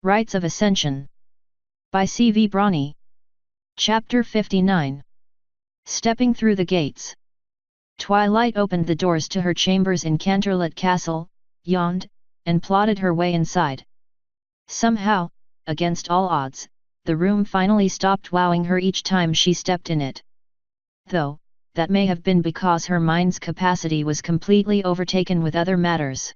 Rites of Ascension. By C.V. Brawny. Chapter 59. Stepping through the gates. Twilight opened the doors to her chambers in Canterlot Castle, yawned, and plodded her way inside. Somehow, against all odds, the room finally stopped wowing her each time she stepped in it. Though, that may have been because her mind's capacity was completely overtaken with other matters.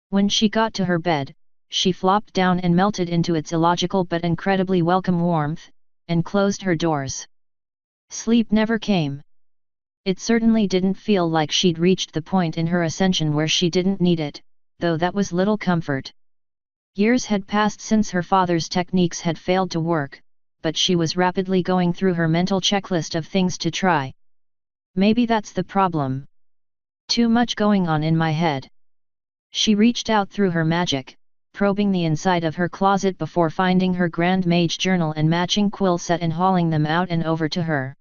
When she got to her bed, she flopped down and melted into its illogical but incredibly welcome warmth, and closed her doors. Sleep never came. It certainly didn't feel like she'd reached the point in her ascension where she didn't need it, though that was little comfort. Years had passed since her father's techniques had failed to work, but she was rapidly going through her mental checklist of things to try. Maybe that's the problem. Too much going on in my head. She reached out through her magic, probing the inside of her closet before finding her Grand Mage journal and matching quill set and hauling them out and over to her.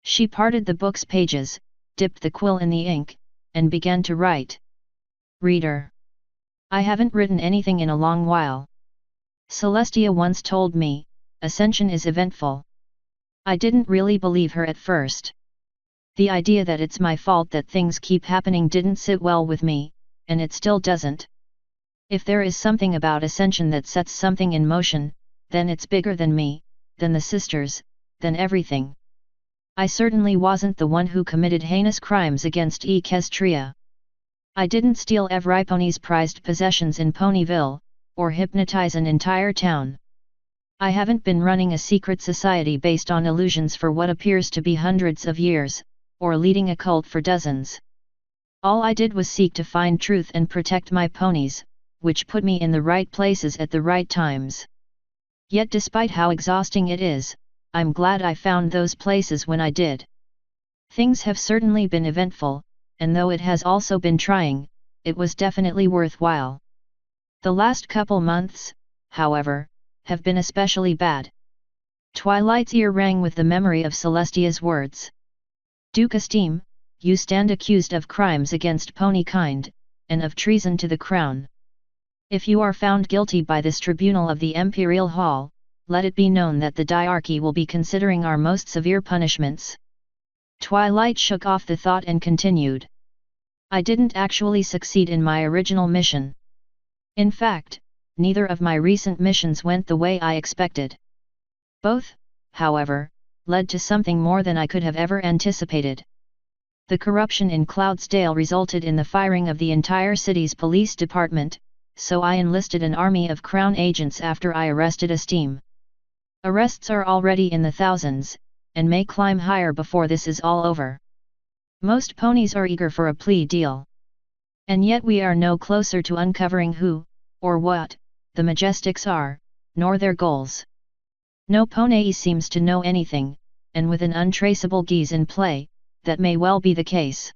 She parted the book's pages, dipped the quill in the ink, and began to write. Reader. I haven't written anything in a long while. Celestia once told me, Ascension is eventful. I didn't really believe her at first. The idea that it's my fault that things keep happening didn't sit well with me, and it still doesn't. If there is something about Ascension that sets something in motion, then it's bigger than me, than the sisters, than everything. I certainly wasn't the one who committed heinous crimes against Equestria. I didn't steal Evriponi's prized possessions in Ponyville, or hypnotize an entire town. I haven't been running a secret society based on illusions for what appears to be hundreds of years, or leading a cult for dozens. All I did was seek to find truth and protect my ponies, which put me in the right places at the right times. Yet despite how exhausting it is, I'm glad I found those places when I did. Things have certainly been eventful, and though it has also been trying, it was definitely worthwhile. The last couple months, however, have been especially bad. Twilight's ear rang with the memory of Celestia's words. Duke Esteem, you stand accused of crimes against pony kind, and of treason to the crown. If you are found guilty by this tribunal of the Imperial Hall, let it be known that the Diarchy will be considering our most severe punishments. Twilight shook off the thought and continued. I didn't actually succeed in my original mission. In fact, neither of my recent missions went the way I expected. Both, however, led to something more than I could have ever anticipated. The corruption in Cloudsdale resulted in the firing of the entire city's police department, so I enlisted an army of Crown agents after I arrested Esteem. Arrests are already in the thousands, and may climb higher before this is all over. Most ponies are eager for a plea deal. And yet we are no closer to uncovering who, or what, the Majestics are, nor their goals. No pony seems to know anything, and with an untraceable geese in play, that may well be the case.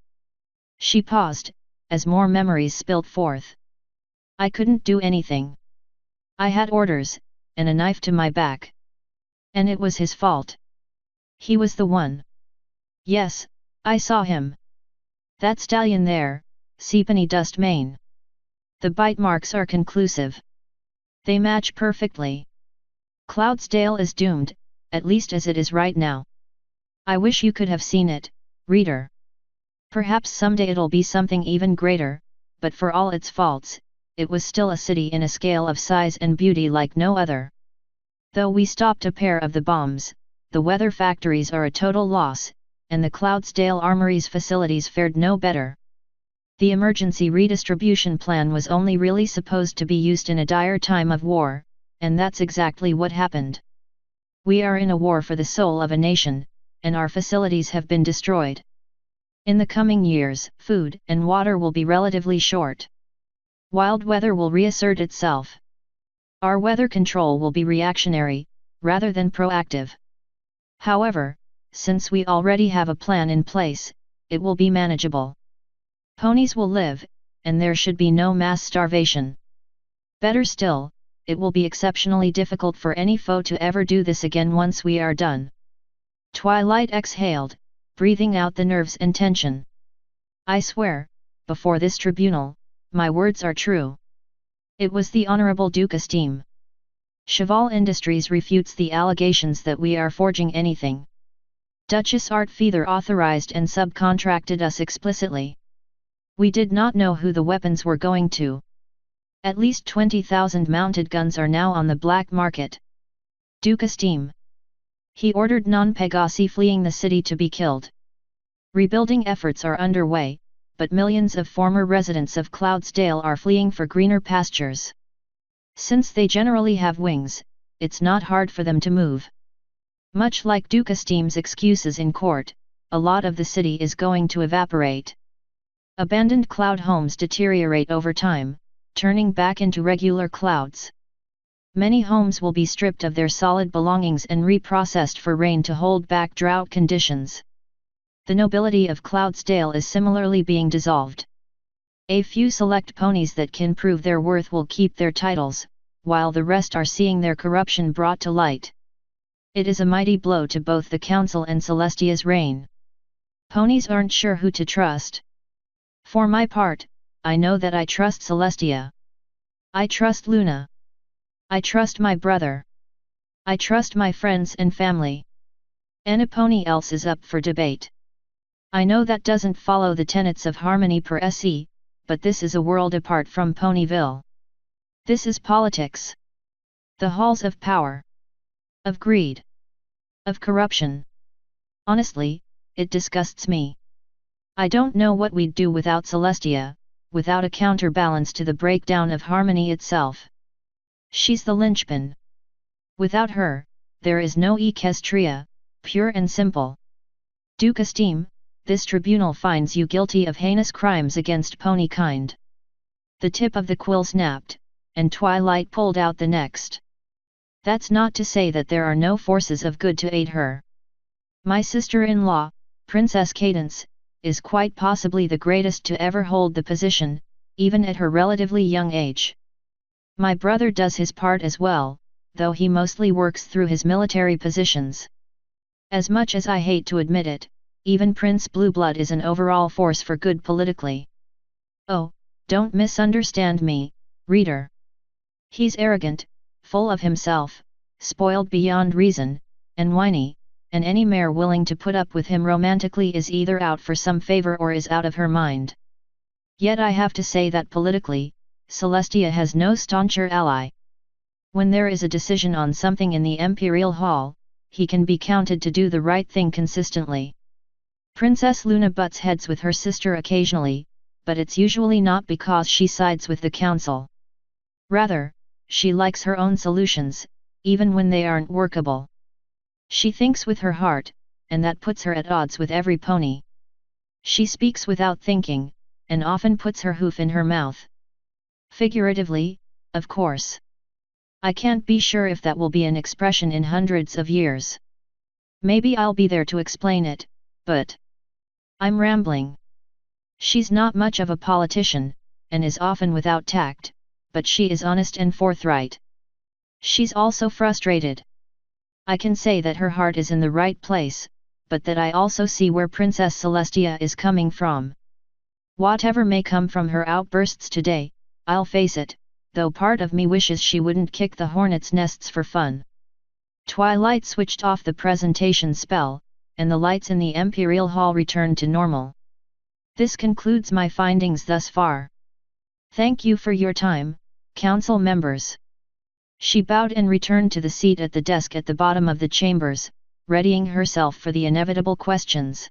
She paused, as more memories spilled forth. I couldn't do anything. I had orders, and a knife to my back. And it was his fault. He was the one. Yes, I saw him. That stallion there, Seapenny Dust Mane. The bite marks are conclusive. They match perfectly. Cloudsdale is doomed, at least as it is right now. I wish you could have seen it, reader. Perhaps someday it'll be something even greater, but for all its faults, it was still a city in a scale of size and beauty like no other. Though we stopped a pair of the bombs, the weather factories are a total loss, and the Cloudsdale Armory's facilities fared no better. The emergency redistribution plan was only really supposed to be used in a dire time of war, and that's exactly what happened. We are in a war for the soul of a nation, and our facilities have been destroyed. In the coming years, food and water will be relatively short. Wild weather will reassert itself. Our weather control will be reactionary, rather than proactive. However, since we already have a plan in place, it will be manageable. Ponies will live, and there should be no mass starvation. Better still, it will be exceptionally difficult for any foe to ever do this again once we are done. Twilight exhaled, breathing out the nerves and tension. I swear, before this tribunal, my words are true. It was the Honorable Duke Esteem. Cheval Industries refutes the allegations that we are forging anything. Duchess Art Feather authorized and subcontracted us explicitly. We did not know who the weapons were going to. At least 20,000 mounted guns are now on the black market. Duke Esteem. He ordered non-Pegasi fleeing the city to be killed. Rebuilding efforts are underway, but millions of former residents of Cloudsdale are fleeing for greener pastures. Since they generally have wings, it's not hard for them to move. Much like Duke Esteem's excuses in court, a lot of the city is going to evaporate. Abandoned cloud homes deteriorate over time, turning back into regular clouds. Many homes will be stripped of their solid belongings and reprocessed for rain to hold back drought conditions. The nobility of Cloudsdale is similarly being dissolved. A few select ponies that can prove their worth will keep their titles, while the rest are seeing their corruption brought to light. It is a mighty blow to both the Council and Celestia's reign. Ponies aren't sure who to trust. For my part, I know that I trust Celestia. I trust Luna. I trust my brother. I trust my friends and family. Any pony else is up for debate. I know that doesn't follow the tenets of harmony per se, but this is a world apart from Ponyville. This is politics. The halls of power. Of greed. Of corruption. Honestly, it disgusts me. I don't know what we'd do without Celestia, without a counterbalance to the breakdown of harmony itself. She's the linchpin. Without her, there is no Equestria, pure and simple. Duke Esteem, this tribunal finds you guilty of heinous crimes against pony kind. The tip of the quill snapped, and Twilight pulled out the next. That's not to say that there are no forces of good to aid her. My sister-in-law, Princess Cadence, is quite possibly the greatest to ever hold the position, even at her relatively young age. My brother does his part as well, though he mostly works through his military positions. As much as I hate to admit it, even Prince Blueblood is an overall force for good politically. Oh, don't misunderstand me, reader. He's arrogant, full of himself, spoiled beyond reason, and whiny, and any mare willing to put up with him romantically is either out for some favor or is out of her mind. Yet I have to say that politically, Celestia has no stauncher ally. When there is a decision on something in the Imperial Hall, he can be counted to do the right thing consistently. Princess Luna butts heads with her sister occasionally, but it's usually not because she sides with the council. Rather, she likes her own solutions, even when they aren't workable. She thinks with her heart, and that puts her at odds with every pony. She speaks without thinking, and often puts her hoof in her mouth. Figuratively, of course. I can't be sure if that will be an expression in hundreds of years. Maybe I'll be there to explain it, but I'm rambling. She's not much of a politician, and is often without tact, but she is honest and forthright. She's also frustrated. I can say that her heart is in the right place, but that I also see where Princess Celestia is coming from. Whatever may come from her outbursts today, I'll face it, though part of me wishes she wouldn't kick the hornets' nests for fun. Twilight switched off the presentation spell, and the lights in the Imperial Hall returned to normal. This concludes my findings thus far. Thank you for your time, Council members. She bowed and returned to the seat at the desk at the bottom of the chambers, readying herself for the inevitable questions.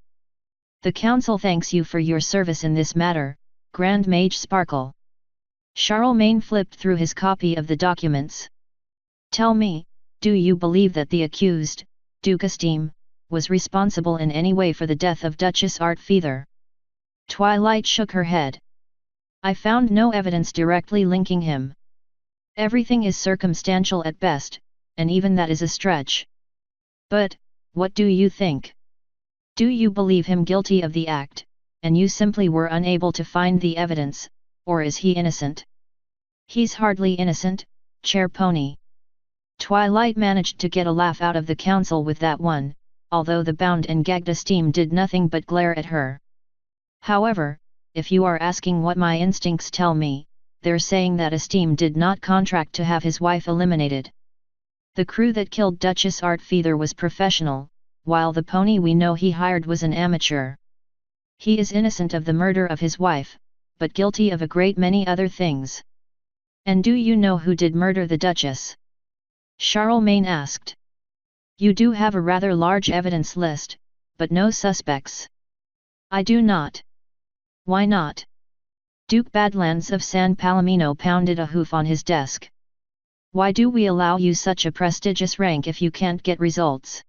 The Council thanks you for your service in this matter, Grand Mage Sparkle. Charlemagne flipped through his copy of the documents. Tell me, do you believe that the accused, Duke Esteem, was responsible in any way for the death of Duchess Art Feather? Twilight shook her head. I found no evidence directly linking him. Everything is circumstantial at best, and even that is a stretch. But, what do you think? Do you believe him guilty of the act, and you simply were unable to find the evidence, or is he innocent? He's hardly innocent, Chair Pony. Twilight managed to get a laugh out of the council with that one, although the bound and gagged Esteem did nothing but glare at her. However, if you are asking what my instincts tell me, they're saying that Esteem did not contract to have his wife eliminated. The crew that killed Duchess Artfeather was professional, while the pony we know he hired was an amateur. He is innocent of the murder of his wife, but guilty of a great many other things. And do you know who did murder the Duchess? Charlemagne asked. You do have a rather large evidence list, but no suspects. I do not. Why not? Duke Badlands of San Palomino pounded a hoof on his desk. Why do we allow you such a prestigious rank if you can't get results?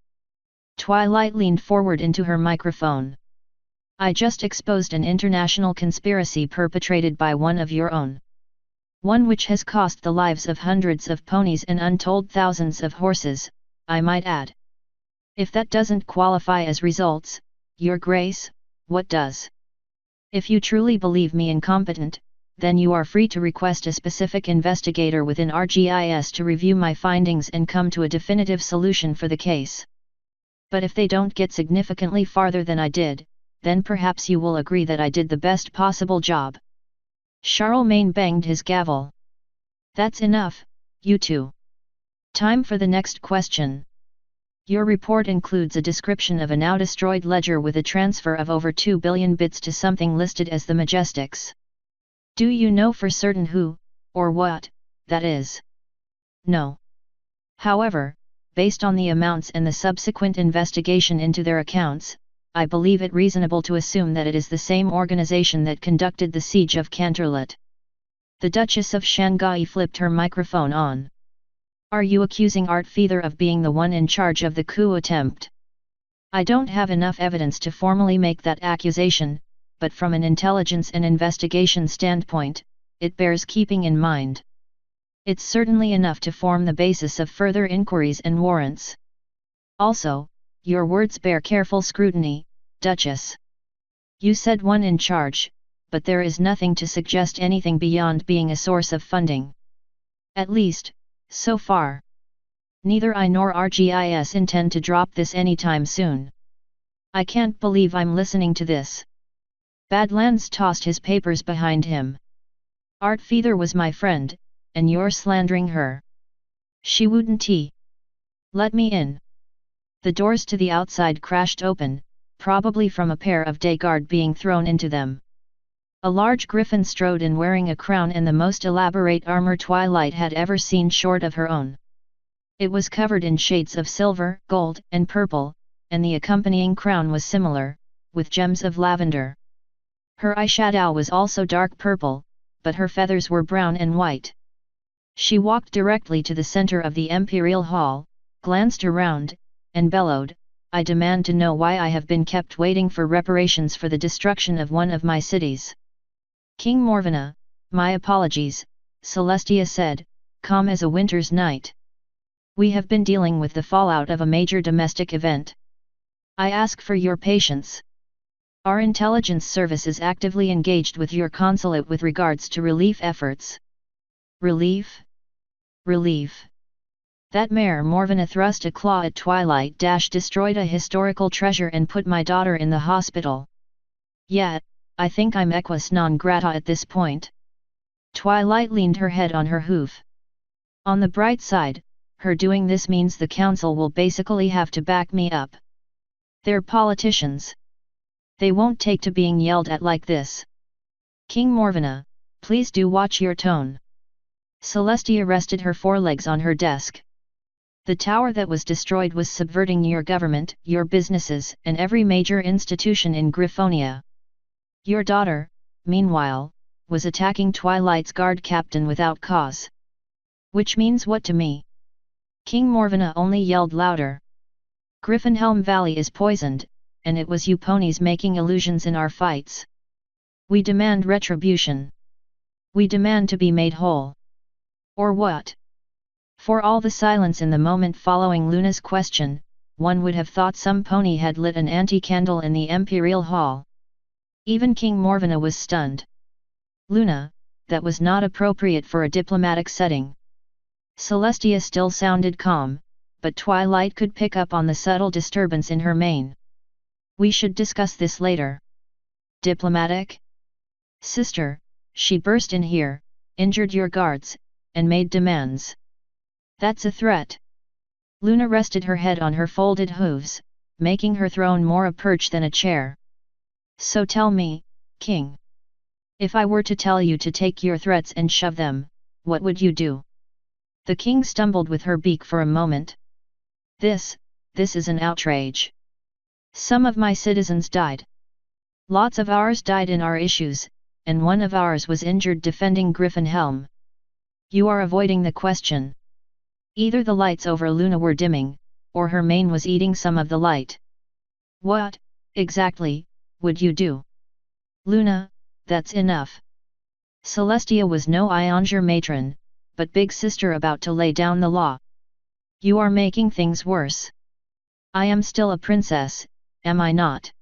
Twilight leaned forward into her microphone. I just exposed an international conspiracy perpetrated by one of your own. One which has cost the lives of hundreds of ponies and untold thousands of horses, I might add. If that doesn't qualify as results, Your Grace, what does? If you truly believe me incompetent, then you are free to request a specific investigator within RGIS to review my findings and come to a definitive solution for the case. But if they don't get significantly farther than I did, then perhaps you will agree that I did the best possible job. Charlemagne banged his gavel. That's enough, you two. Time for the next question. Your report includes a description of a now destroyed ledger with a transfer of over 2 billion bits to something listed as the Majestics. Do you know for certain who, or what, that is? No. However, based on the amounts and the subsequent investigation into their accounts, I believe it reasonable to assume that it is the same organization that conducted the siege of Canterlot. The Duchess of Shanghai flipped her microphone on. Are you accusing Artfeather of being the one in charge of the coup attempt? I don't have enough evidence to formally make that accusation, but from an intelligence and investigation standpoint, it bears keeping in mind. It's certainly enough to form the basis of further inquiries and warrants. Also, your words bear careful scrutiny, Duchess. You said one in charge, but there is nothing to suggest anything beyond being a source of funding. At least, so far. Neither I nor RGIS intend to drop this anytime soon. I can't believe I'm listening to this. Badlands tossed his papers behind him. Artfeather was my friend, and you're slandering her. She wouldn't. Let me in. The doors to the outside crashed open, probably from a pair of day guard being thrown into them. A large griffin strode in wearing a crown and the most elaborate armor Twilight had ever seen short of her own. It was covered in shades of silver, gold, and purple, and the accompanying crown was similar, with gems of lavender. Her eyeshadow was also dark purple, but her feathers were brown and white. She walked directly to the center of the Imperial Hall, glanced around, and bellowed, I demand to know why I have been kept waiting for reparations for the destruction of one of my cities. King Morvenna, my apologies, Celestia said, calm as a winter's night. We have been dealing with the fallout of a major domestic event. I ask for your patience. Our intelligence service is actively engaged with your consulate with regards to relief efforts. Relief? Relief. That mare Morvenna thrust a claw at Twilight. Destroyed a historical treasure and put my daughter in the hospital. Yet, I think I'm equus non grata at this point. Twilight leaned her head on her hoof. On the bright side, her doing this means the council will basically have to back me up. They're politicians. They won't take to being yelled at like this. King Morvenna, please do watch your tone. Celestia rested her forelegs on her desk. The tower that was destroyed was subverting your government, your businesses, and every major institution in Griffonia. Your daughter, meanwhile, was attacking Twilight's guard captain without cause. Which means what to me? King Morvenna only yelled louder. Griffinhelm Valley is poisoned, and it was you ponies making illusions in our fights. We demand retribution. We demand to be made whole. Or what? For all the silence in the moment following Luna's question, one would have thought some pony had lit an anti-candle in the Imperial Hall. Even King Morvenna was stunned. Luna, that was not appropriate for a diplomatic setting. Celestia still sounded calm, but Twilight could pick up on the subtle disturbance in her mane. We should discuss this later. Diplomatic? Sister, she burst in here, injured your guards, and made demands. That's a threat. Luna rested her head on her folded hooves, making her throne more a perch than a chair. So tell me, King. If I were to tell you to take your threats and shove them, what would you do? The king stumbled with her beak for a moment. This is an outrage. Some of my citizens died. Lots of ours died in our issues, and one of ours was injured defending Griffin Helm. You are avoiding the question. Either the lights over Luna were dimming, or her mane was eating some of the light. What, exactly, would you do? Luna, that's enough. Celestia was no Ionger matron, but big sister about to lay down the law. You are making things worse. I am still a princess, am I not?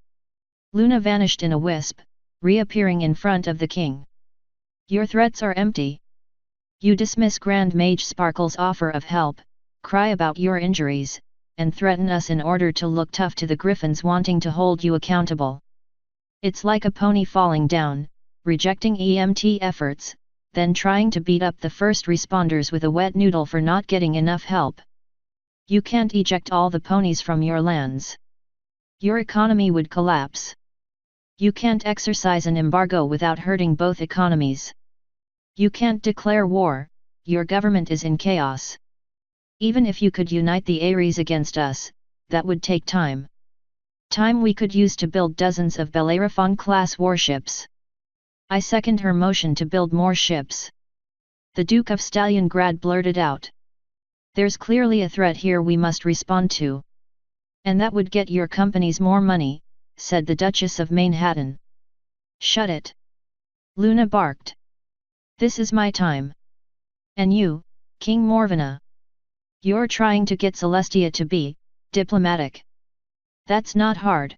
Luna vanished in a wisp, reappearing in front of the king. Your threats are empty. You dismiss Grand Mage Sparkle's offer of help, cry about your injuries, and threaten us in order to look tough to the griffins wanting to hold you accountable. It's like a pony falling down, rejecting EMT efforts, then trying to beat up the first responders with a wet noodle for not getting enough help. You can't eject all the ponies from your lands. Your economy would collapse. You can't exercise an embargo without hurting both economies. You can't declare war, your government is in chaos. Even if you could unite the Ares against us, that would take time. Time we could use to build dozens of Bellerophon-class warships. I second her motion to build more ships. The Duke of Stalingrad blurted out. There's clearly a threat here we must respond to. And that would get your companies more money, said the Duchess of Manhattan. Shut it. Luna barked. This is my time. And you, King Morvina. You're trying to get Celestia to be diplomatic. That's not hard.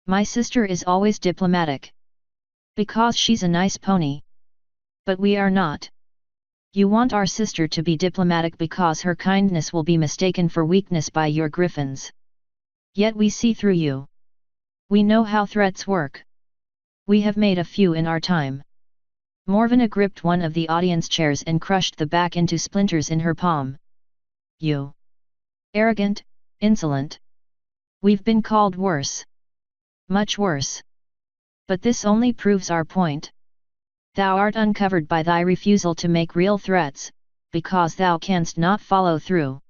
My sister is always diplomatic. Because she's a nice pony. But we are not. You want our sister to be diplomatic because her kindness will be mistaken for weakness by your griffins. Yet we see through you. We know how threats work. We have made a few in our time. Morvina gripped one of the audience chairs and crushed the back into splinters in her palm. You. Arrogant, insolent. We've been called worse. Much worse. But this only proves our point. Thou art uncovered by thy refusal to make real threats, because thou canst not follow through.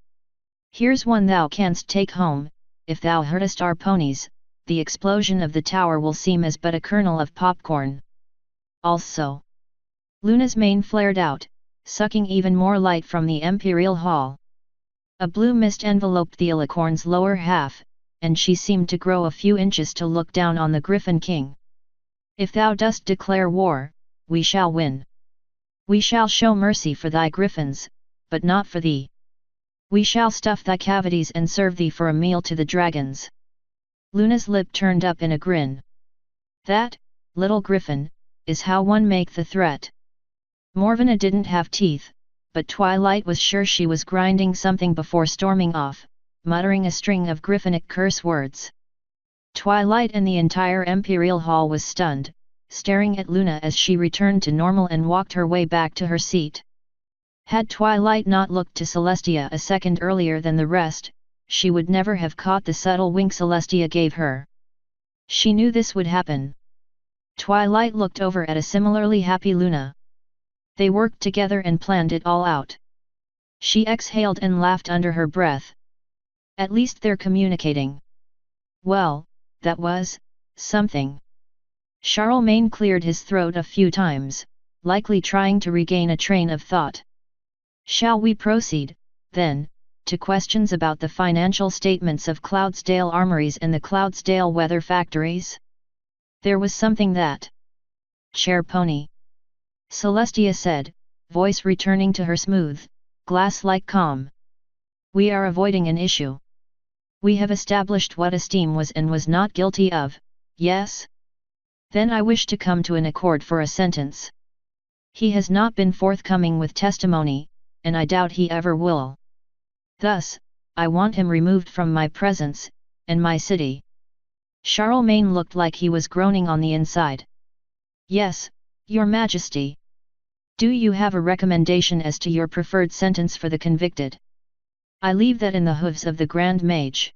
Here's one thou canst take home, if thou hurtest our ponies, the explosion of the tower will seem as but a kernel of popcorn. Also. Luna's mane flared out, sucking even more light from the Imperial Hall. A blue mist enveloped the alicorn's lower half, and she seemed to grow a few inches to look down on the Griffin King. If thou dost declare war, we shall win. We shall show mercy for thy griffins, but not for thee. We shall stuff thy cavities and serve thee for a meal to the dragons. Luna's lip turned up in a grin. That, little griffin, is how one make the threat. Morvina didn't have teeth, but Twilight was sure she was grinding something before storming off, muttering a string of griffinic curse words. Twilight and the entire Imperial Hall was stunned, staring at Luna as she returned to normal and walked her way back to her seat. Had Twilight not looked to Celestia a second earlier than the rest, she would never have caught the subtle wink Celestia gave her. She knew this would happen. Twilight looked over at a similarly happy Luna. They worked together and planned it all out. She exhaled and laughed under her breath. At least they're communicating. Well, that was something. Charlemagne cleared his throat a few times, likely trying to regain a train of thought. Shall we proceed, then, to questions about the financial statements of Cloudsdale Armories and the Cloudsdale Weather Factories? There was something that... Chair Pony. Celestia said, voice returning to her smooth, glass-like calm. We are avoiding an issue. We have established what Esteem was and was not guilty of, yes? Then I wish to come to an accord for a sentence. He has not been forthcoming with testimony, and I doubt he ever will. Thus, I want him removed from my presence, and my city. Charlemagne looked like he was groaning on the inside. Yes, Your Majesty. Do you have a recommendation as to your preferred sentence for the convicted? I leave that in the hooves of the Grand Mage.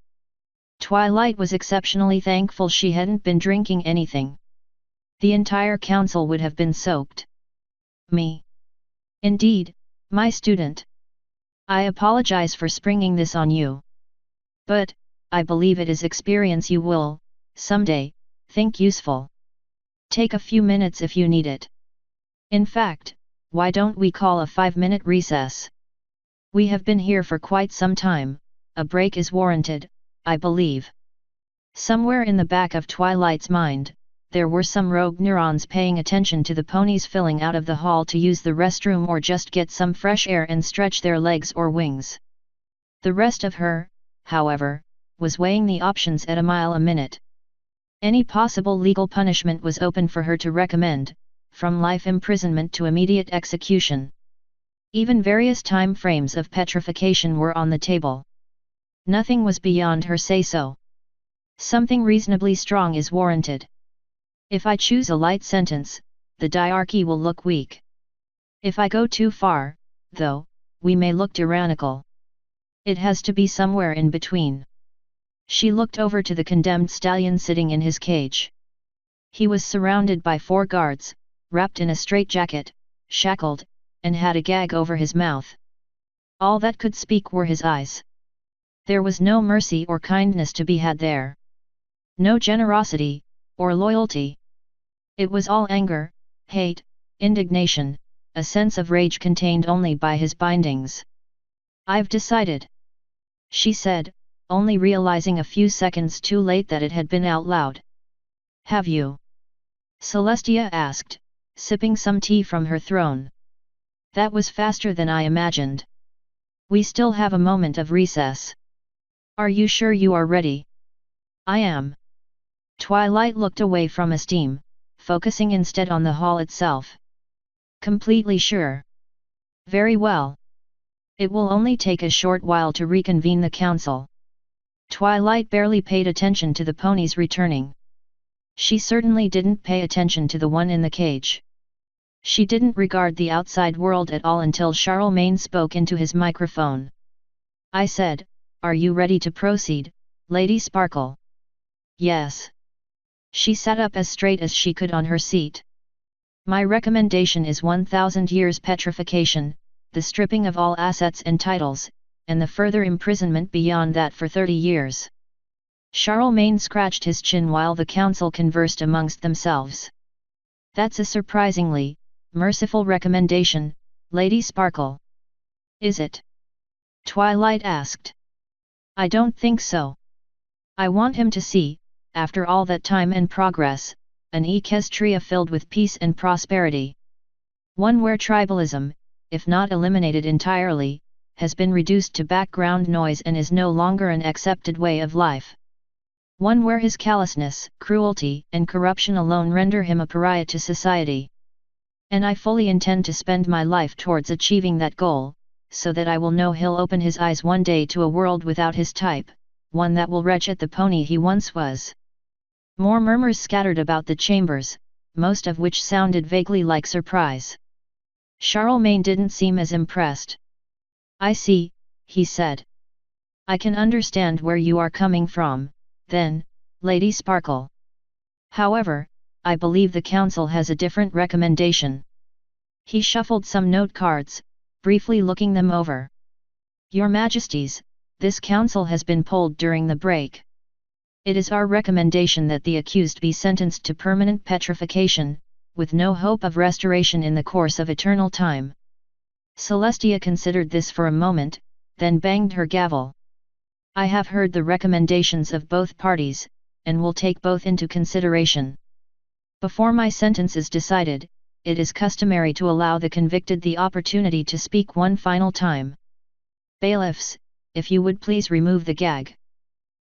Twilight was exceptionally thankful she hadn't been drinking anything. The entire council would have been soaked. Me. Indeed, my student. I apologize for springing this on you. But, I believe it is experience you will, someday, think useful. Take a few minutes if you need it. In fact, why don't we call a 5-minute recess? We have been here for quite some time, a break is warranted, I believe. Somewhere in the back of Twilight's mind, there were some rogue neurons paying attention to the ponies filing out of the hall to use the restroom or just get some fresh air and stretch their legs or wings. The rest of her, however, was weighing the options at a mile a minute. Any possible legal punishment was open for her to recommend, from life imprisonment to immediate execution. Even various time frames of petrification were on the table. Nothing was beyond her say-so. Something reasonably strong is warranted. If I choose a light sentence, the diarchy will look weak. If I go too far, though, we may look tyrannical. It has to be somewhere in between. She looked over to the condemned stallion sitting in his cage. He was surrounded by 4 guards, wrapped in a straitjacket, shackled, and had a gag over his mouth. All that could speak were his eyes. There was no mercy or kindness to be had there. No generosity, or loyalty. It was all anger, hate, indignation, a sense of rage contained only by his bindings. I've decided, she said, only realizing a few seconds too late that it had been out loud. Have you? Celestia asked, sipping some tea from her throne. That was faster than I imagined. We still have a moment of recess. Are you sure you are ready? I am. Twilight looked away from Esteem, focusing instead on the hall itself. Completely sure. Very well. It will only take a short while to reconvene the council. Twilight barely paid attention to the ponies returning. She certainly didn't pay attention to the one in the cage. She didn't regard the outside world at all until Charlemagne spoke into his microphone. I said, are you ready to proceed, Lady Sparkle? Yes. She sat up as straight as she could on her seat. My recommendation is 1,000 years petrification, the stripping of all assets and titles, and the further imprisonment beyond that for 30 years. Charlemagne scratched his chin while the council conversed amongst themselves. That's a surprisingly merciful recommendation, Lady Sparkle. Is it? Twilight asked. I don't think so. I want him to see, after all that time and progress, an Equestria filled with peace and prosperity. One where tribalism, if not eliminated entirely, has been reduced to background noise and is no longer an accepted way of life. One where his callousness, cruelty, and corruption alone render him a pariah to society. And I fully intend to spend my life towards achieving that goal, so that I will know he'll open his eyes one day to a world without his type, one that will retch at the pony he once was. More murmurs scattered about the chambers, most of which sounded vaguely like surprise. Charlemagne didn't seem as impressed. I see, he said. I can understand where you are coming from, then, Lady Sparkle. However, I believe the council has a different recommendation. He shuffled some note cards, briefly looking them over. Your Majesties, this council has been polled during the break. It is our recommendation that the accused be sentenced to permanent petrification, with no hope of restoration in the course of eternal time. Celestia considered this for a moment, then banged her gavel. I have heard the recommendations of both parties, and will take both into consideration. Before my sentence is decided, it is customary to allow the convicted the opportunity to speak one final time. Bailiffs, if you would please remove the gag.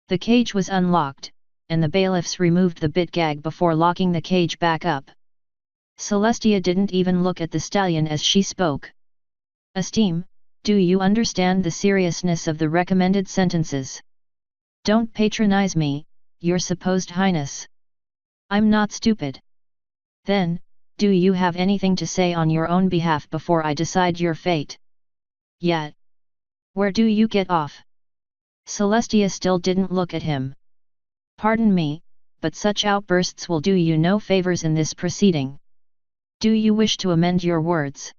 The cage was unlocked, and the bailiffs removed the bit gag before locking the cage back up. Celestia didn't even look at the stallion as she spoke. Esteem, do you understand the seriousness of the recommended sentences? Don't patronize me, your supposed highness. I'm not stupid. Then, do you have anything to say on your own behalf before I decide your fate? Yet. Where do you get off? Celestia still didn't look at him. Pardon me, but such outbursts will do you no favors in this proceeding. Do you wish to amend your words?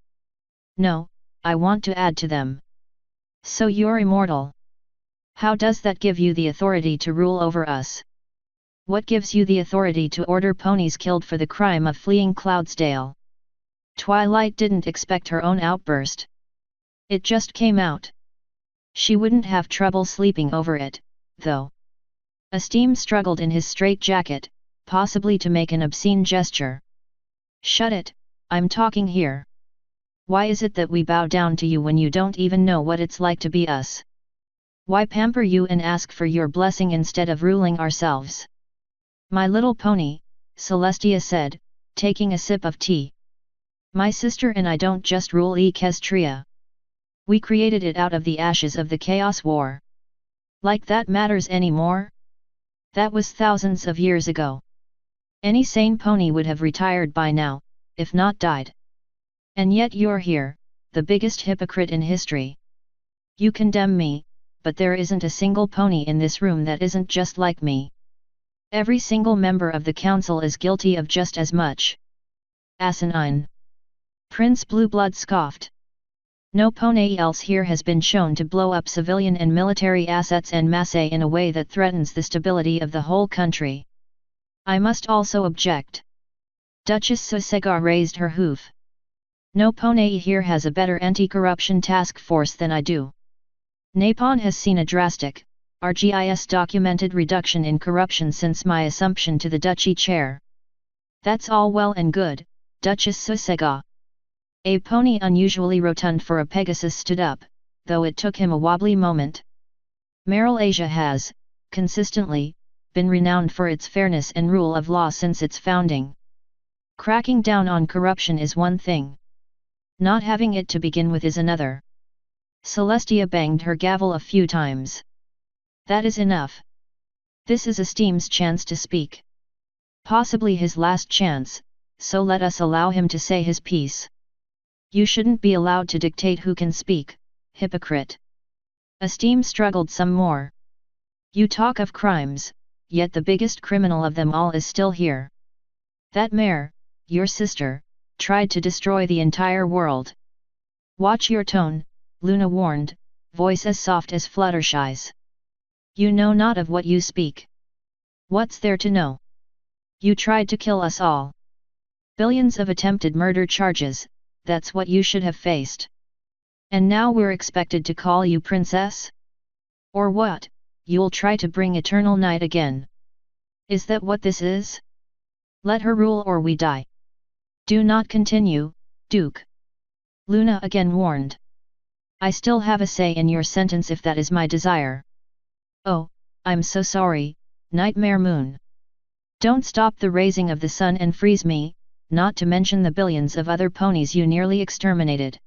No, I want to add to them. So you're immortal. How does that give you the authority to rule over us? What gives you the authority to order ponies killed for the crime of fleeing Cloudsdale? Twilight didn't expect her own outburst. It just came out. She wouldn't have trouble sleeping over it, though. Esteem struggled in his straitjacket, possibly to make an obscene gesture. Shut it, I'm talking here. Why is it that we bow down to you when you don't even know what it's like to be us? Why pamper you and ask for your blessing instead of ruling ourselves? My little pony, Celestia said, taking a sip of tea. My sister and I don't just rule Equestria. We created it out of the ashes of the Chaos War. Like that matters anymore? That was thousands of years ago. Any sane pony would have retired by now, if not died. And yet you're here, the biggest hypocrite in history. You condemn me, but there isn't a single pony in this room that isn't just like me. Every single member of the council is guilty of just as much. Asinine. Prince Blueblood scoffed. No pony else here has been shown to blow up civilian and military assets en masse in a way that threatens the stability of the whole country. I must also object. Duchess Susega raised her hoof. No pony here has a better anti-corruption task force than I do. Napon has seen a drastic, RGIS documented reduction in corruption since my assumption to the duchy chair. That's all well and good, Duchess Susega. A pony unusually rotund for a Pegasus stood up, though it took him a wobbly moment. Meryl Asia has, consistently, been renowned for its fairness and rule of law since its founding. Cracking down on corruption is one thing. Not having it to begin with is another. Celestia banged her gavel a few times. That is enough. This is Esteem's chance to speak. Possibly his last chance, so let us allow him to say his piece. You shouldn't be allowed to dictate who can speak, hypocrite. Esteem struggled some more. You talk of crimes, yet the biggest criminal of them all is still here. That mare, your sister, tried to destroy the entire world. Watch your tone, Luna warned, voice as soft as Fluttershy's. You know not of what you speak. What's there to know? You tried to kill us all. Billions of attempted murder charges, that's what you should have faced. And now we're expected to call you princess? Or what, you'll try to bring eternal night again? Is that what this is? Let her rule or we die. Do not continue, Duke. Luna again warned. I still have a say in your sentence if that is my desire. Oh, I'm so sorry, Nightmare Moon. Don't stop the raising of the sun and freeze me, not to mention the billions of other ponies you nearly exterminated.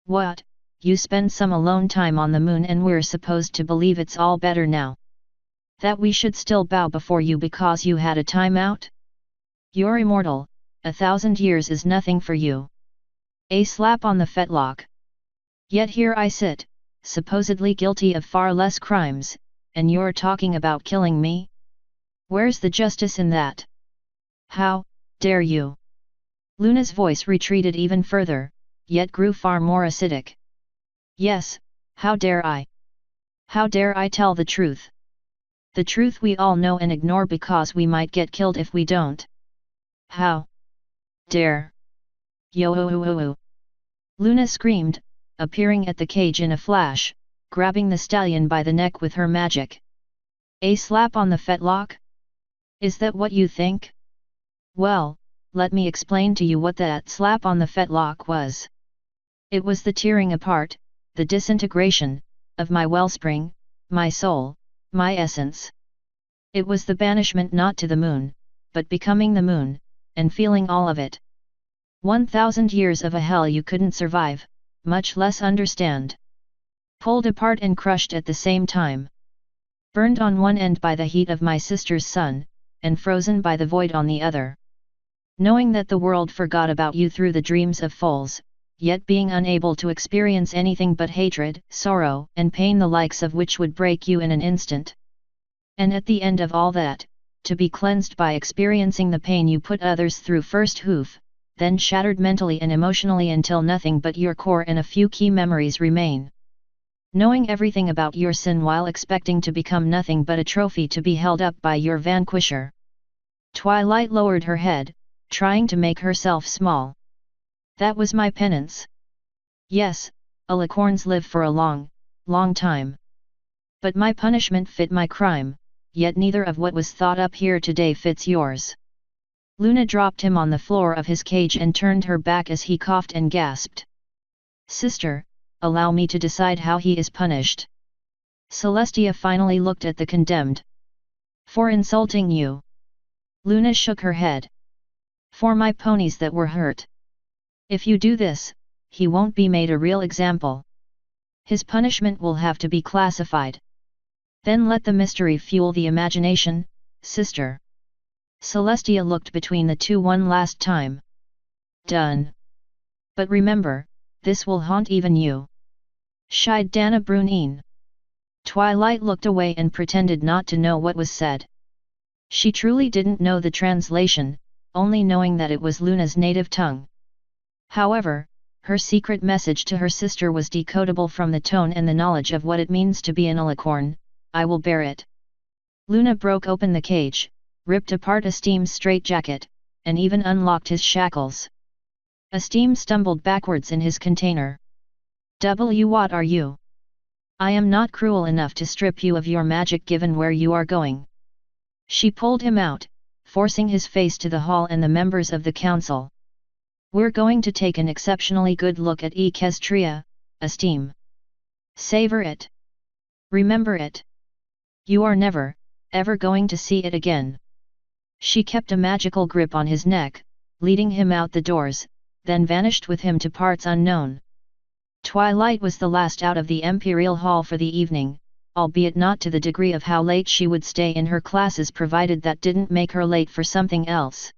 What, you spend some alone time on the moon and we're supposed to believe it's all better now? That we should still bow before you because you had a timeout? You're immortal, 1,000 years is nothing for you. A slap on the fetlock. Yet here I sit, supposedly guilty of far less crimes, and you're talking about killing me? Where's the justice in that? How dare you? Luna's voice retreated even further, yet grew far more acidic. Yes, how dare I? How dare I tell the truth? The truth we all know and ignore because we might get killed if we don't. How dare? Yo-ho-ho-ho-ho! Luna screamed, appearing at the cage in a flash, grabbing the stallion by the neck with her magic. A slap on the fetlock? Is that what you think? Well, let me explain to you what that slap on the fetlock was. It was the tearing apart, the disintegration, of my wellspring, my soul, my essence. It was the banishment not to the moon, but becoming the moon, and feeling all of it. 1,000 years of a hell you couldn't survive, much less understand. Pulled apart and crushed at the same time. Burned on one end by the heat of my sister's sun, and frozen by the void on the other. Knowing that the world forgot about you through the dreams of foals, yet being unable to experience anything but hatred, sorrow, and pain, the likes of which would break you in an instant. And at the end of all that, to be cleansed by experiencing the pain you put others through first hoof, then shattered mentally and emotionally until nothing but your core and a few key memories remain. Knowing everything about your sin while expecting to become nothing but a trophy to be held up by your vanquisher. Twilight lowered her head, trying to make herself small. That was my penance. Yes, alicorns live for a long, long time. But my punishment fit my crime, yet neither of what was thought up here today fits yours. Luna dropped him on the floor of his cage and turned her back as he coughed and gasped. Sister, allow me to decide how he is punished. Celestia finally looked at the condemned. For insulting you. Luna shook her head. For my ponies that were hurt. If you do this, he won't be made a real example. His punishment will have to be classified. Then let the mystery fuel the imagination, sister. Celestia looked between the two one last time. Done. But remember, this will haunt even you. Shied Dana Brunine. Twilight looked away and pretended not to know what was said. She truly didn't know the translation, only knowing that it was Luna's native tongue. However, her secret message to her sister was decodable from the tone and the knowledge of what it means to be an alicorn. I will bear it. Luna broke open the cage, ripped apart Esteem's straitjacket, and even unlocked his shackles. Esteem stumbled backwards in his container. What are you? I am not cruel enough to strip you of your magic given where you are going. She pulled him out, forcing his face to the hall and the members of the council. We're going to take an exceptionally good look at Equestria, Esteem. Savor it. Remember it. You are never, ever going to see it again. She kept a magical grip on his neck, leading him out the doors, then vanished with him to parts unknown. Twilight was the last out of the Imperial Hall for the evening, albeit not to the degree of how late she would stay in her classes provided that didn't make her late for something else.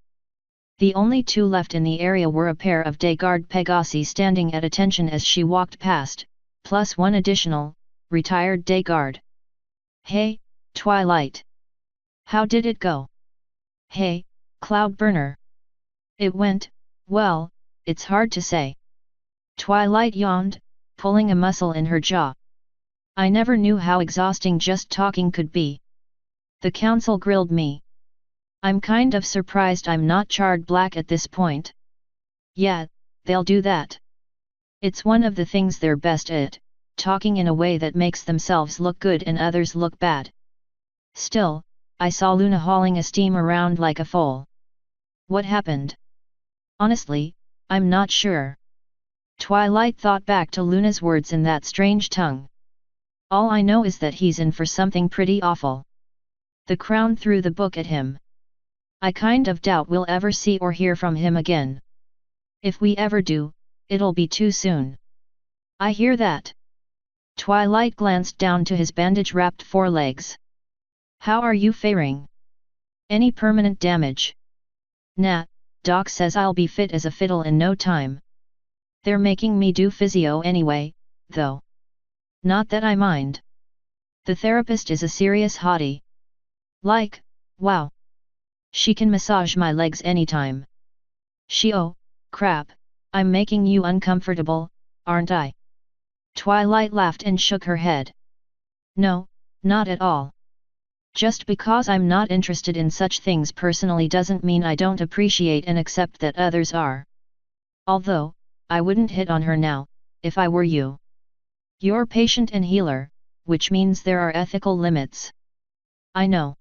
The only two left in the area were a pair of day guard Pegasi standing at attention as she walked past, plus one additional, retired day guard. Hey, Twilight. How did it go? Hey, Cloudburner. It went, well, it's hard to say. Twilight yawned, pulling a muscle in her jaw. I never knew how exhausting just talking could be. The council grilled me. I'm kind of surprised I'm not charred black at this point. Yeah, they'll do that. It's one of the things they're best at, talking in a way that makes themselves look good and others look bad. Still, I saw Luna hauling Esteem around like a foal. What happened? Honestly, I'm not sure. Twilight thought back to Luna's words in that strange tongue. All I know is that he's in for something pretty awful. The Crown threw the book at him. I kind of doubt we'll ever see or hear from him again. If we ever do, it'll be too soon. I hear that. Twilight glanced down to his bandage-wrapped forelegs. How are you faring? Any permanent damage? Nah, Doc says I'll be fit as a fiddle in no time. They're making me do physio anyway, though. Not that I mind. The therapist is a serious hottie. Like, wow. She can massage my legs anytime. Oh, crap, I'm making you uncomfortable, aren't I? Twilight laughed and shook her head. No, not at all. Just because I'm not interested in such things personally doesn't mean I don't appreciate and accept that others are. Although, I wouldn't hit on her now, if I were you. You're patient and healer, which means there are ethical limits. I know.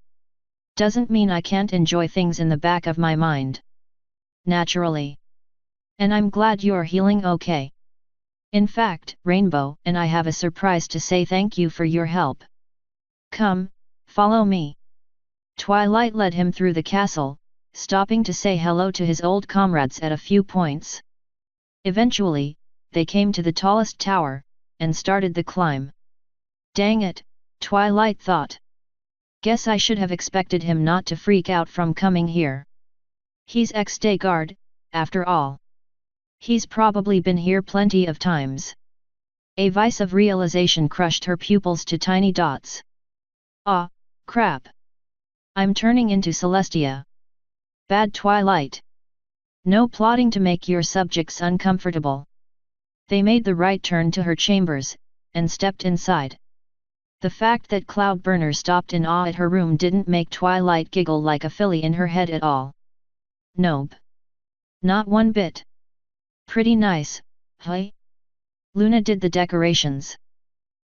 Doesn't mean I can't enjoy things in the back of my mind. Naturally. And I'm glad you're healing okay. In fact, Rainbow and I have a surprise to say thank you for your help. Come, follow me. Twilight led him through the castle, stopping to say hello to his old comrades at a few points. Eventually, they came to the tallest tower, and started the climb. Dang it, Twilight thought. Guess I should have expected him not to freak out from coming here. He's ex-day guard, after all. He's probably been here plenty of times. A vice of realization crushed her pupils to tiny dots. Ah, crap. I'm turning into Celestia. Bad Twilight. No plotting to make your subjects uncomfortable. They made the right turn to her chambers, and stepped inside. The fact that Cloudburner stopped in awe at her room didn't make Twilight giggle like a filly in her head at all. Nope. Not one bit. Pretty nice, huh? Luna did the decorations.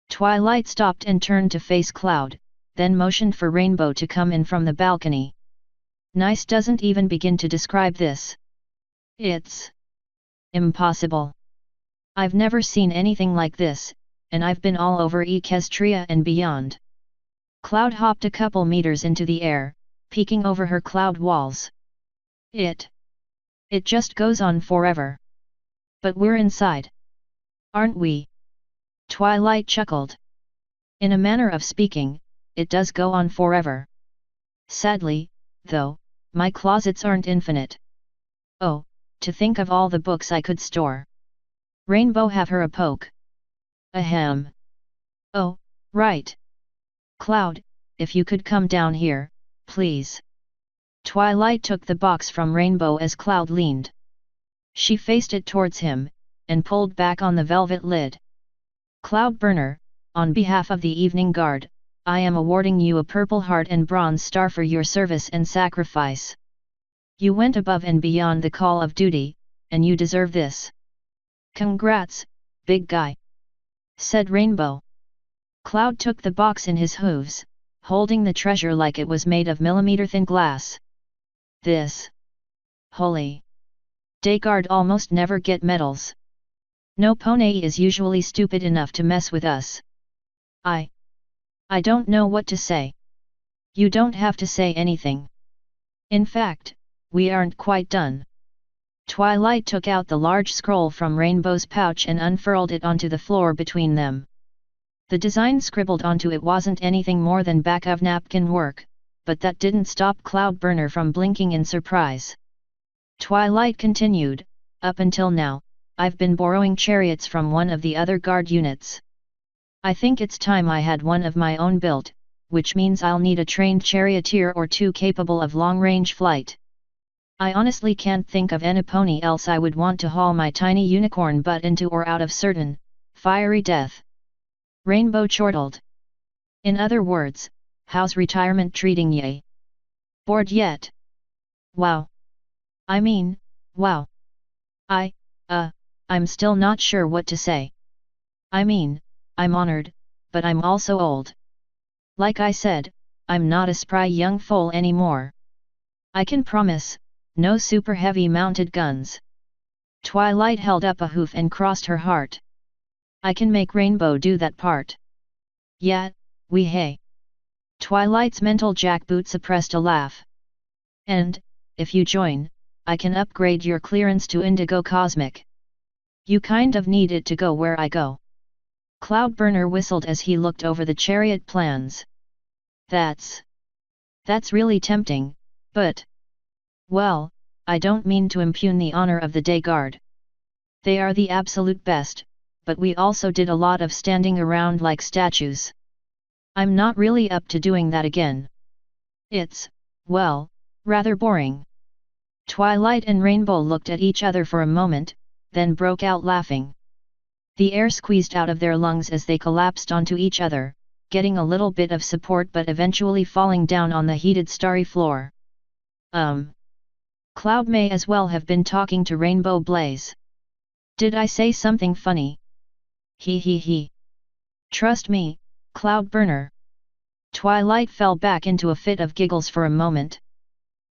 Twilight stopped and turned to face Cloud, then motioned for Rainbow to come in from the balcony. Nice doesn't even begin to describe this. It's impossible. I've never seen anything like this, and I've been all over Equestria and beyond. Cloud hopped a couple meters into the air, peeking over her cloud walls. It just goes on forever. But we're inside. Aren't we? Twilight chuckled. In a manner of speaking, it does go on forever. Sadly, though, my closets aren't infinite. Oh, to think of all the books I could store. Rainbow have her a poke. Ahem. Oh, right. Cloud, if you could come down here, please. Twilight took the box from Rainbow as Cloud leaned. She faced it towards him, and pulled back on the velvet lid. Cloudburner, on behalf of the Evening Guard, I am awarding you a Purple Heart and Bronze Star for your service and sacrifice. You went above and beyond the call of duty, and you deserve this. Congrats, big guy, said Rainbow. Cloud took the box in his hooves, holding the treasure like it was made of millimeter-thin glass. This holy day guard almost never get medals. No pony is usually stupid enough to mess with us. I don't know what to say. You don't have to say anything. In fact, we aren't quite done. Twilight took out the large scroll from Rainbow's pouch and unfurled it onto the floor between them. The design scribbled onto it wasn't anything more than back of napkin work, but that didn't stop Cloudburner from blinking in surprise. Twilight continued, up until now, I've been borrowing chariots from one of the other guard units. I think it's time I had one of my own built, which means I'll need a trained charioteer or two capable of long-range flight. I honestly can't think of any pony else I would want to haul my tiny unicorn butt into or out of certain fiery death. Rainbow chortled. In other words, how's retirement treating ye? Bored yet? Wow. I mean, wow. I'm still not sure what to say. I mean, I'm honored, but I'm also old. Like I said, I'm not a spry young foal anymore. I can promise, no super heavy mounted guns. Twilight held up a hoof and crossed her heart. I can make Rainbow do that part. Yeah, hey. Twilight's mental jackboot suppressed a laugh. And, if you join, I can upgrade your clearance to Indigo Cosmic. You kind of need it to go where I go. Cloudburner whistled as he looked over the chariot plans. That's really tempting, but... Well, I don't mean to impugn the honor of the Day Guard. They are the absolute best, but we also did a lot of standing around like statues. I'm not really up to doing that again. It's, well, rather boring. Twilight and Rainbow looked at each other for a moment, then broke out laughing. The air squeezed out of their lungs as they collapsed onto each other, getting a little bit of support but eventually falling down on the heated starry floor. Cloud may as well have been talking to Rainbow Blaze. Did I say something funny? He. Trust me, Cloudburner. Twilight fell back into a fit of giggles for a moment.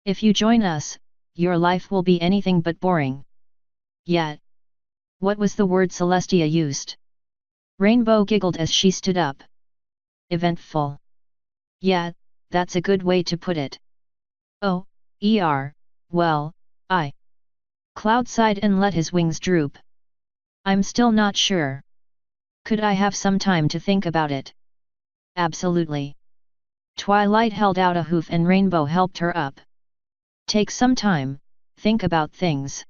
If you join us, your life will be anything but boring. Yet. What was the word Celestia used? Rainbow giggled as she stood up. Eventful. Yeah, that's a good way to put it. Oh, well, Cloud sighed and let his wings droop. I'm still not sure. Could I have some time to think about it? Absolutely. Twilight held out a hoof and Rainbow helped her up. Take some time, think about things.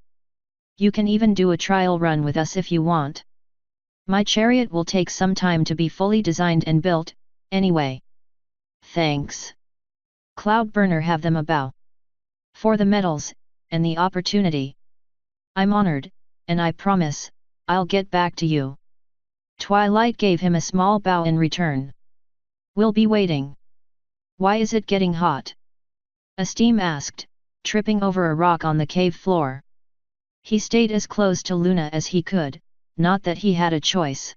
You can even do a trial run with us if you want. My chariot will take some time to be fully designed and built, anyway. Thanks. Cloudburner have them a bow. For the medals, and the opportunity. I'm honored, and I promise, I'll get back to you. Twilight gave him a small bow in return. We'll be waiting. Why is it getting hot? Esteem asked, tripping over a rock on the cave floor. He stayed as close to Luna as he could, not that he had a choice.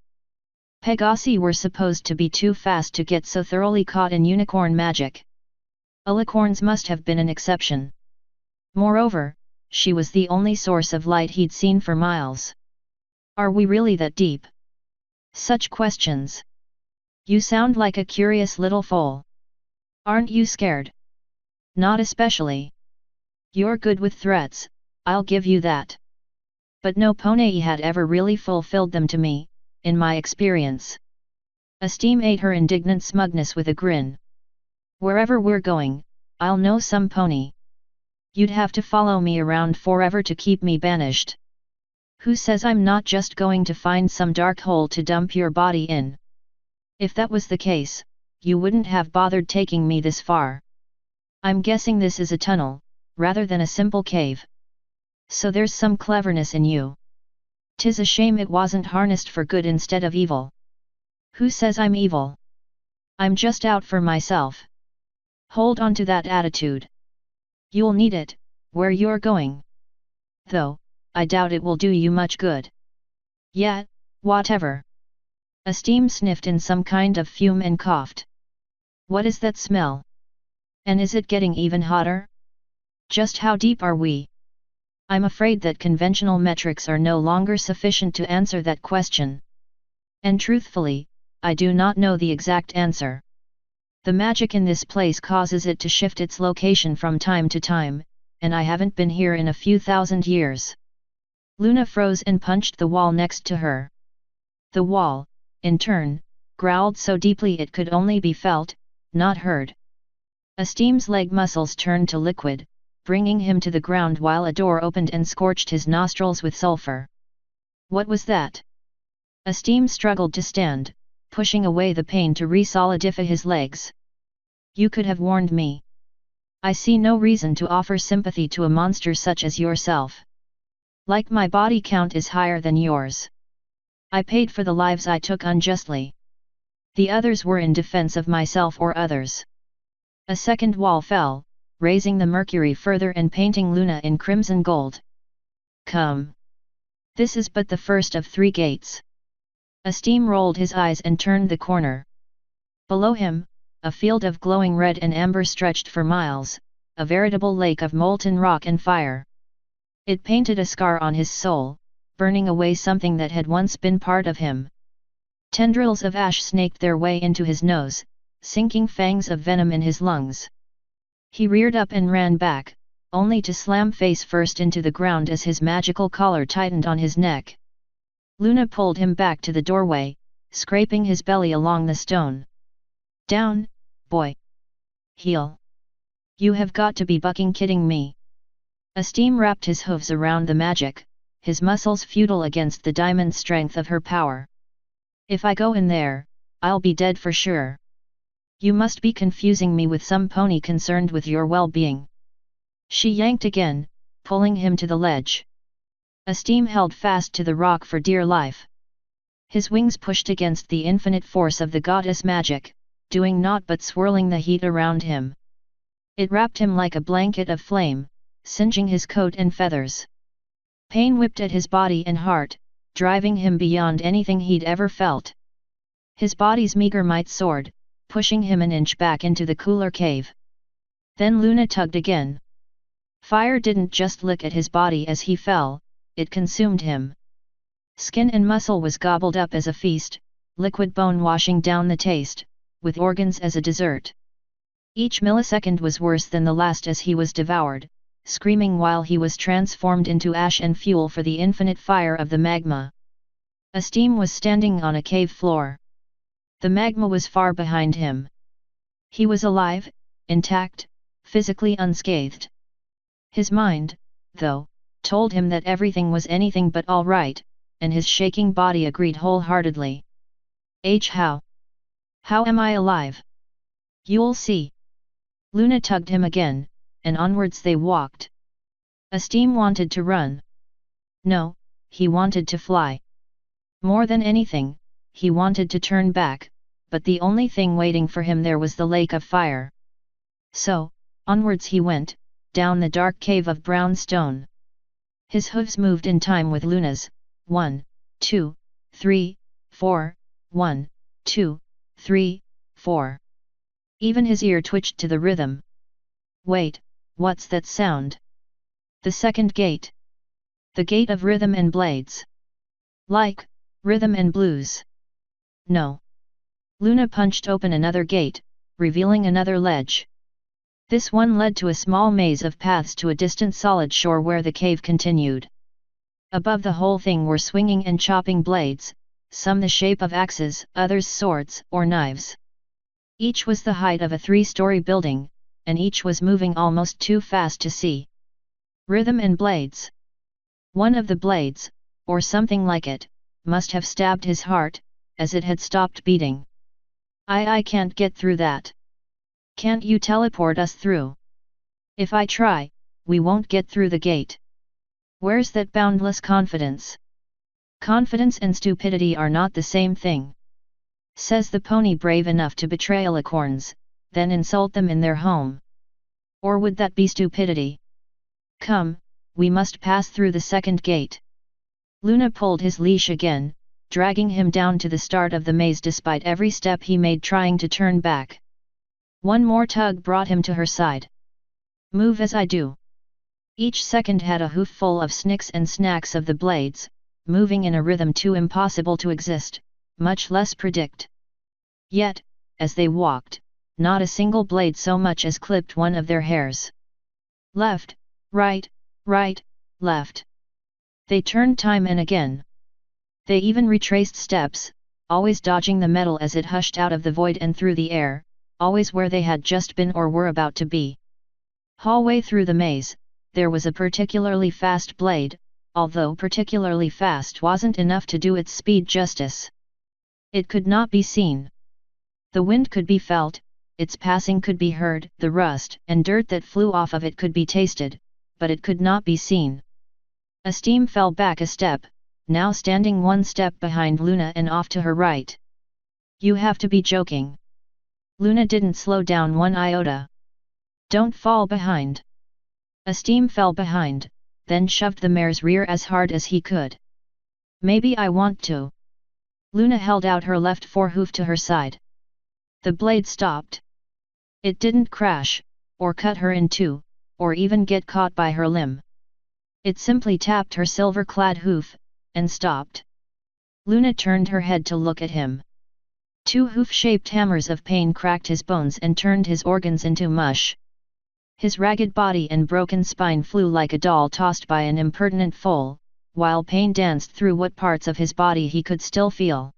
Pegasi were supposed to be too fast to get so thoroughly caught in unicorn magic. Alicorns must have been an exception. Moreover, she was the only source of light he'd seen for miles. Are we really that deep? Such questions. You sound like a curious little foal. Aren't you scared? Not especially. You're good with threats, I'll give you that. But no pony had ever really fulfilled them to me, in my experience. Esteem ate her indignant smugness with a grin. Wherever we're going, I'll know some pony. You'd have to follow me around forever to keep me banished. Who says I'm not just going to find some dark hole to dump your body in? If that was the case, you wouldn't have bothered taking me this far. I'm guessing this is a tunnel, rather than a simple cave. So there's some cleverness in you. 'Tis a shame it wasn't harnessed for good instead of evil. Who says I'm evil? I'm just out for myself. Hold on to that attitude. You'll need it, where you're going. Though, I doubt it will do you much good. Yeah, whatever. Esteem sniffed in some kind of fume and coughed. What is that smell? And is it getting even hotter? Just how deep are we? I'm afraid that conventional metrics are no longer sufficient to answer that question. And truthfully, I do not know the exact answer. The magic in this place causes it to shift its location from time to time, and I haven't been here in a few thousand years. Luna froze and punched the wall next to her. The wall, in turn, growled so deeply it could only be felt, not heard. Esteem's leg muscles turned to liquid, bringing him to the ground while a door opened and scorched his nostrils with sulfur. What was that? Esteem struggled to stand, pushing away the pain to re-solidify his legs. You could have warned me. I see no reason to offer sympathy to a monster such as yourself. Like my body count is higher than yours. I paid for the lives I took unjustly. The others were in defense of myself or others. A second wall fell, raising the mercury further and painting Luna in crimson gold. Come. This is but the first of 3 gates. Esteem rolled his eyes and turned the corner. Below him, a field of glowing red and amber stretched for miles, a veritable lake of molten rock and fire. It painted a scar on his soul, burning away something that had once been part of him. Tendrils of ash snaked their way into his nose, sinking fangs of venom in his lungs. He reared up and ran back, only to slam face first into the ground as his magical collar tightened on his neck. Luna pulled him back to the doorway, scraping his belly along the stone. Down, boy. Heel. You have got to be bucking kidding me. Esteem wrapped his hooves around the magic, his muscles futile against the diamond strength of her power. If I go in there, I'll be dead for sure. You must be confusing me with some pony concerned with your well-being. She yanked again, pulling him to the ledge. Esteem held fast to the rock for dear life. His wings pushed against the infinite force of the goddess magic, doing naught but swirling the heat around him. It wrapped him like a blanket of flame, singeing his coat and feathers. Pain whipped at his body and heart, driving him beyond anything he'd ever felt. His body's meager might soared, pushing him an inch back into the cooler cave. Then Luna tugged again. Fire didn't just lick at his body as he fell, it consumed him. Skin and muscle was gobbled up as a feast, liquid bone washing down the taste, with organs as a dessert. Each millisecond was worse than the last as he was devoured, screaming while he was transformed into ash and fuel for the infinite fire of the magma. Esteem was standing on a cave floor. The magma was far behind him. He was alive, intact, physically unscathed. His mind, though, told him that everything was anything but all right, and his shaking body agreed wholeheartedly. How? How am I alive? You'll see. Luna tugged him again, and onwards they walked. Esteem wanted to run. No, he wanted to fly. More than anything, he wanted to turn back, but the only thing waiting for him there was the lake of fire. So, onwards he went, down the dark cave of brown stone. His hooves moved in time with Luna's, 1, 2, 3, 4, 1, 2, 3, 4. Even his ear twitched to the rhythm. Wait, what's that sound? The second gate. The gate of rhythm and blades. Like, rhythm and blues. No. Luna punched open another gate, revealing another ledge. This one led to a small maze of paths to a distant solid shore where the cave continued. Above the whole thing were swinging and chopping blades, some the shape of axes, others swords or knives. Each was the height of a 3-story building, and each was moving almost too fast to see. Rhythm and blades. One of the blades, or something like it, must have stabbed his heart, as it had stopped beating. I can't get through that. Can't you teleport us through? If I try, we won't get through the gate. Where's that boundless confidence? Confidence and stupidity are not the same thing. Says the pony brave enough to betray alicorns, then insult them in their home. Or would that be stupidity? Come, we must pass through the second gate. Luna pulled his leash again, dragging him down to the start of the maze despite every step he made trying to turn back. One more tug brought him to her side. Move as I do. Each second had a hoof full of snicks and snacks of the blades, moving in a rhythm too impossible to exist, much less predict. Yet, as they walked, not a single blade so much as clipped one of their hairs. Left, right, left. They turned time and again. They even retraced steps, always dodging the metal as it hushed out of the void and through the air, always where they had just been or were about to be. Halfway through the maze, there was a particularly fast blade, although particularly fast wasn't enough to do its speed justice. It could not be seen. The wind could be felt, its passing could be heard, the rust and dirt that flew off of it could be tasted, but it could not be seen. Esteem fell back a step, now standing one step behind Luna and off to her right. You have to be joking. Luna didn't slow down one iota. Don't fall behind. Esteem fell behind, then shoved the mare's rear as hard as he could. Maybe I want to. Luna held out her left forehoof to her side. The blade stopped. It didn't crash, or cut her in two, or even get caught by her limb. It simply tapped her silver-clad hoof, and stopped. Luna turned her head to look at him. Two hoof-shaped hammers of pain cracked his bones and turned his organs into mush. His ragged body and broken spine flew like a doll tossed by an impertinent foal, while pain danced through what parts of his body he could still feel.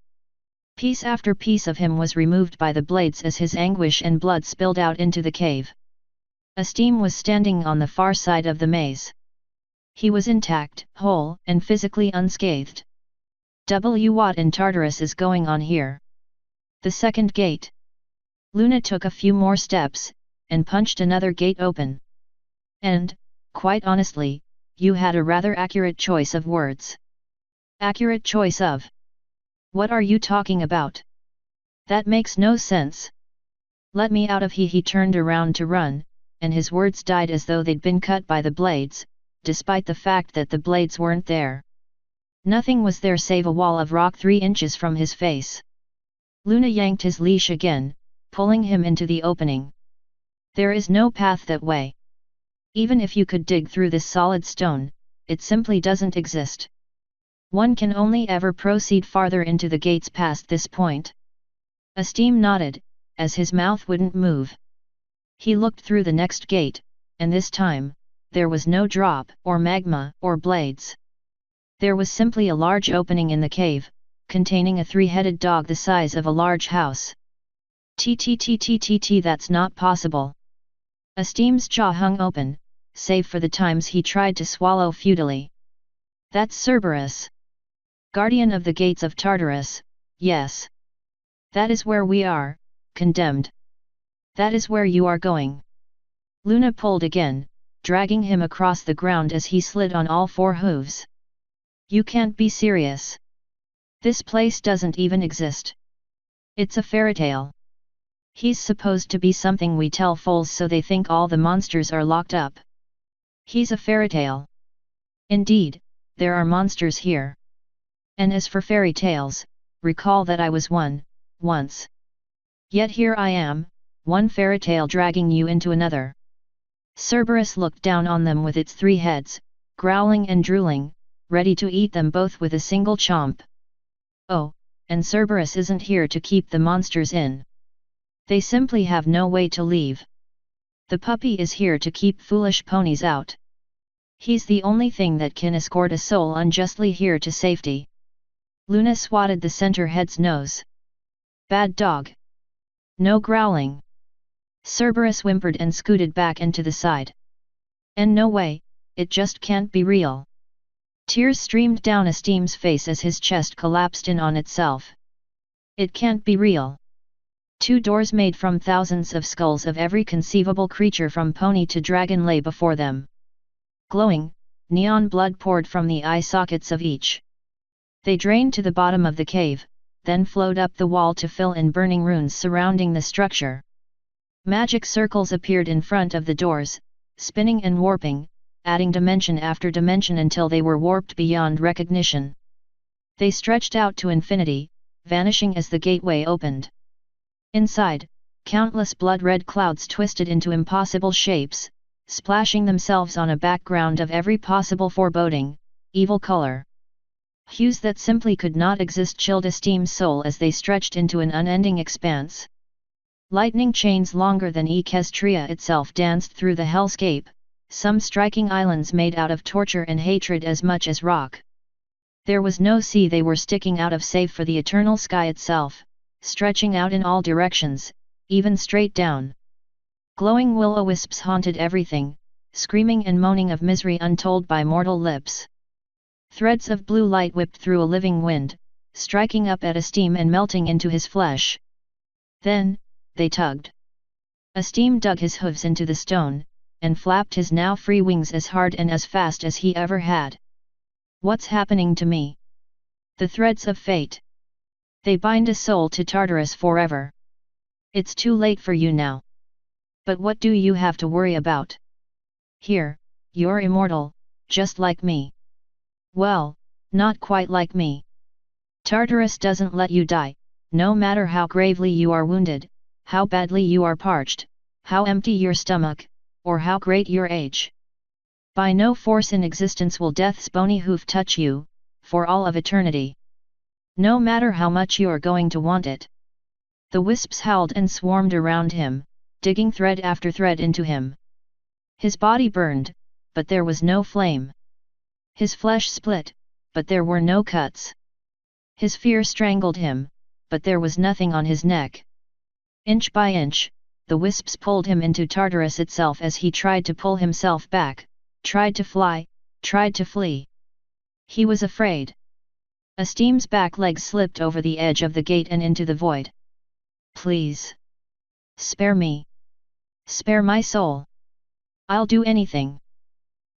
Piece after piece of him was removed by the blades as his anguish and blood spilled out into the cave. Esteem was standing on the far side of the maze. He was intact, whole, and physically unscathed. What in Tartarus is going on here? The second gate. Luna took a few more steps, and punched another gate open. And, quite honestly, you had a rather accurate choice of words. Accurate choice of? What are you talking about? That makes no sense. Let me out of here. He turned around to run, and his words died as though they'd been cut by the blades, despite the fact that the blades weren't there. Nothing was there save a wall of rock 3 inches from his face. Luna yanked his leash again, pulling him into the opening. There is no path that way. Even if you could dig through this solid stone, it simply doesn't exist. One can only ever proceed farther into the gates past this point. Esteem nodded, as his mouth wouldn't move. He looked through the next gate, and this time, there was no drop, or magma, or blades. There was simply a large opening in the cave, containing a 3-headed dog the size of a large house. That's not possible. Esteem's jaw hung open, save for the times he tried to swallow futilely. That's Cerberus. Guardian of the gates of Tartarus, yes. That is where we are, condemned. That is where you are going. Luna pulled again, dragging him across the ground as he slid on all four hooves. You can't be serious. This place doesn't even exist. It's a fairytale. He's supposed to be something we tell fools so they think all the monsters are locked up. He's a fairytale. Indeed, there are monsters here. And as for fairy tales, recall that I was one, once. Yet here I am, one fairy tale dragging you into another. Cerberus looked down on them with its 3 heads, growling and drooling, ready to eat them both with a single chomp. Oh, and Cerberus isn't here to keep the monsters in. They simply have no way to leave. The puppy is here to keep foolish ponies out. He's the only thing that can escort a soul unjustly here to safety. Luna swatted the center head's nose. Bad dog. No growling. Cerberus whimpered and scooted back into the side. And no way, it just can't be real. Tears streamed down Esteem's face as his chest collapsed in on itself. It can't be real. 2 doors made from thousands of skulls of every conceivable creature from pony to dragon lay before them. Glowing, neon blood poured from the eye sockets of each. They drained to the bottom of the cave, then flowed up the wall to fill in burning runes surrounding the structure. Magic circles appeared in front of the doors, spinning and warping, adding dimension after dimension until they were warped beyond recognition. They stretched out to infinity, vanishing as the gateway opened. Inside, countless blood-red clouds twisted into impossible shapes, splashing themselves on a background of every possible foreboding, evil color. Hues that simply could not exist chilled Esteem's soul as they stretched into an unending expanse. Lightning chains longer than Equestria itself danced through the hellscape, some striking islands made out of torture and hatred as much as rock. There was no sea they were sticking out of save for the eternal sky itself, stretching out in all directions, even straight down. Glowing will-o-wisps haunted everything, screaming and moaning of misery untold by mortal lips. Threads of blue light whipped through a living wind, striking up at Esteem and melting into his flesh. Then, they tugged. Esteem dug his hooves into the stone, and flapped his now free wings as hard and as fast as he ever had. What's happening to me? The threads of fate. They bind a soul to Tartarus forever. It's too late for you now. But what do you have to worry about? Here, you're immortal, just like me. Well, not quite like me. Tartarus doesn't let you die, no matter how gravely you are wounded, how badly you are parched, how empty your stomach, or how great your age. By no force in existence will death's bony hoof touch you, for all of eternity. No matter how much you're going to want it. The wisps howled and swarmed around him, digging thread after thread into him. His body burned, but there was no flame. His flesh split, but there were no cuts. His fear strangled him, but there was nothing on his neck. Inch by inch, the wisps pulled him into Tartarus itself as he tried to pull himself back, tried to fly, tried to flee. He was afraid. Esteem's back legs slipped over the edge of the gate and into the void. Please. Spare me. Spare my soul. I'll do anything.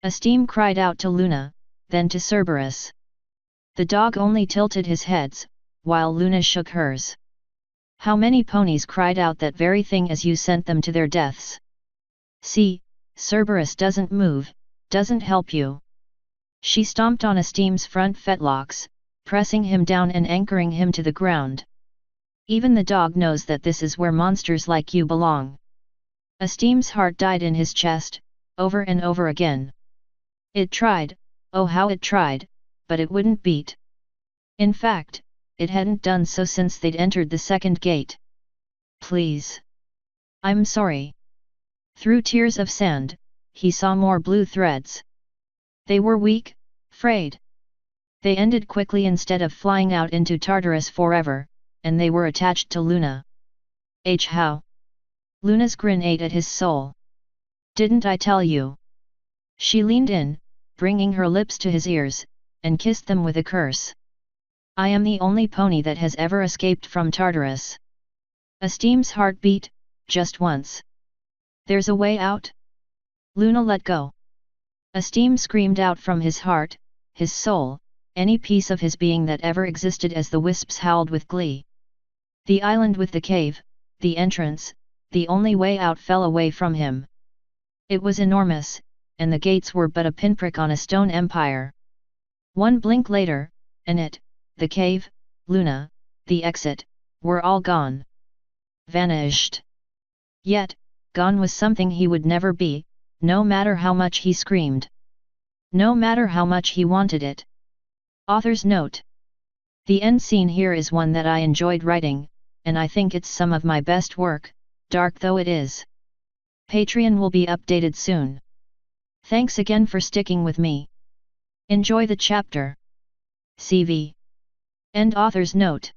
Esteem cried out to Luna, then to Cerberus. The dog only tilted his heads, while Luna shook hers. How many ponies cried out that very thing as you sent them to their deaths? See, Cerberus doesn't move, doesn't help you. She stomped on Esteem's front fetlocks, pressing him down and anchoring him to the ground. Even the dog knows that this is where monsters like you belong. Esteem's heart died in his chest, over and over again. It tried, oh how it tried, but it wouldn't beat. In fact, it hadn't done so since they'd entered the second gate. Please. I'm sorry. Through tears of sand, he saw more blue threads. They were weak, frayed. They ended quickly instead of flying out into Tartarus forever, and they were attached to Luna. How? Luna's grin ate at his soul. Didn't I tell you? She leaned in, bringing her lips to his ears, and kissed them with a curse. I am the only pony that has ever escaped from Tartarus. Esteem's heart beat, just once. There's a way out? Luna let go. Esteem screamed out from his heart, his soul, any piece of his being that ever existed as the wisps howled with glee. The island with the cave, the entrance, the only way out fell away from him. It was enormous, and the gates were but a pinprick on a stone empire. One blink later, and it, the cave, Luna, the exit, were all gone. Vanished. Yet, gone was something he would never be, no matter how much he screamed. No matter how much he wanted it. Author's note. The end scene here is one that I enjoyed writing, and I think it's some of my best work, dark though it is. Patreon will be updated soon. Thanks again for sticking with me. Enjoy the chapter. CV. End author's note.